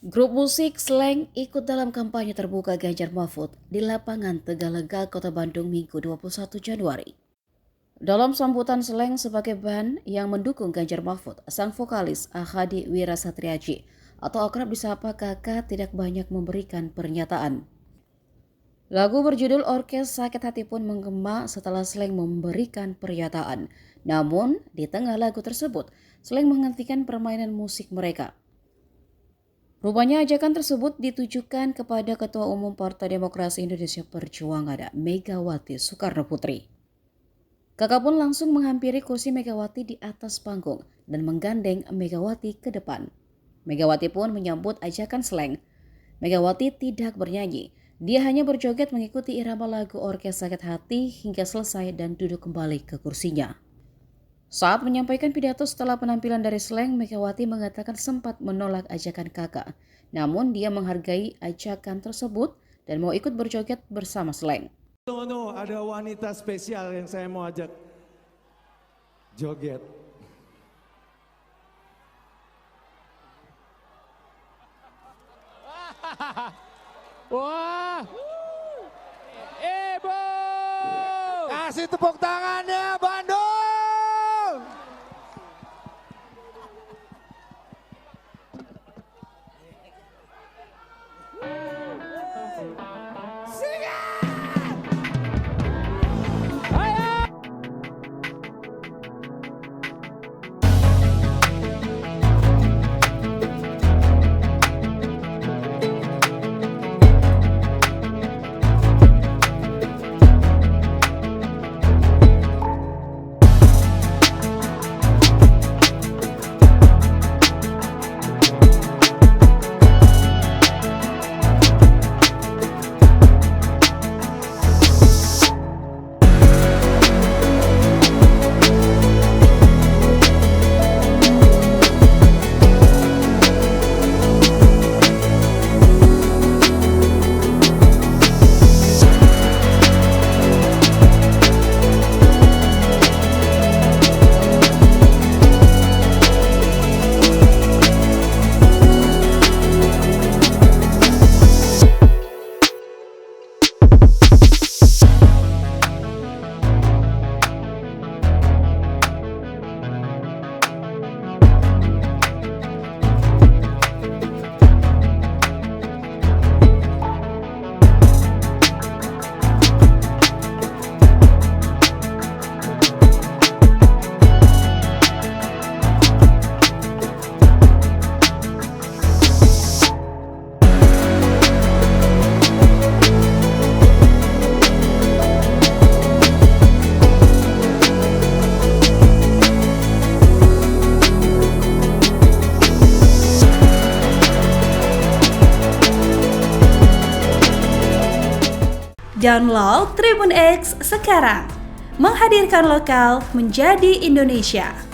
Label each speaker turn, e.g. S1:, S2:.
S1: Grup musik Slank ikut dalam kampanye terbuka Ganjar Mahfud di lapangan Tegalega, Kota Bandung, Minggu 21 Januari. Dalam sambutan Slank sebagai band yang mendukung Ganjar Mahfud, sang vokalis Ahadi Wirasatriaji atau akrab disapa Kakak tidak banyak memberikan pernyataan. Lagu berjudul Orkes Sakit Hati pun menggema setelah Slank memberikan pernyataan. Namun, di tengah lagu tersebut, Slank menghentikan permainan musik mereka. Rupanya ajakan tersebut ditujukan kepada Ketua Umum Partai Demokrasi Indonesia Perjuangan, Megawati Soekarno Putri. Kakak pun langsung menghampiri kursi Megawati di atas panggung dan menggandeng Megawati ke depan. Megawati pun menyambut ajakan Slank. Megawati tidak bernyanyi, dia hanya berjoget mengikuti irama lagu Orkes Sakit Hati hingga selesai dan duduk kembali ke kursinya. Saat menyampaikan pidato setelah penampilan dari Slank, Megawati mengatakan sempat menolak ajakan kakak. Namun dia menghargai ajakan tersebut dan mau ikut berjoget bersama Slank.
S2: Ada wanita spesial yang saya mau ajak joget.
S3: Wah, Ibu,
S2: Kasih tepuk tangannya Bandung.
S4: Download Tribun X sekarang, menghadirkan lokal menjadi Indonesia.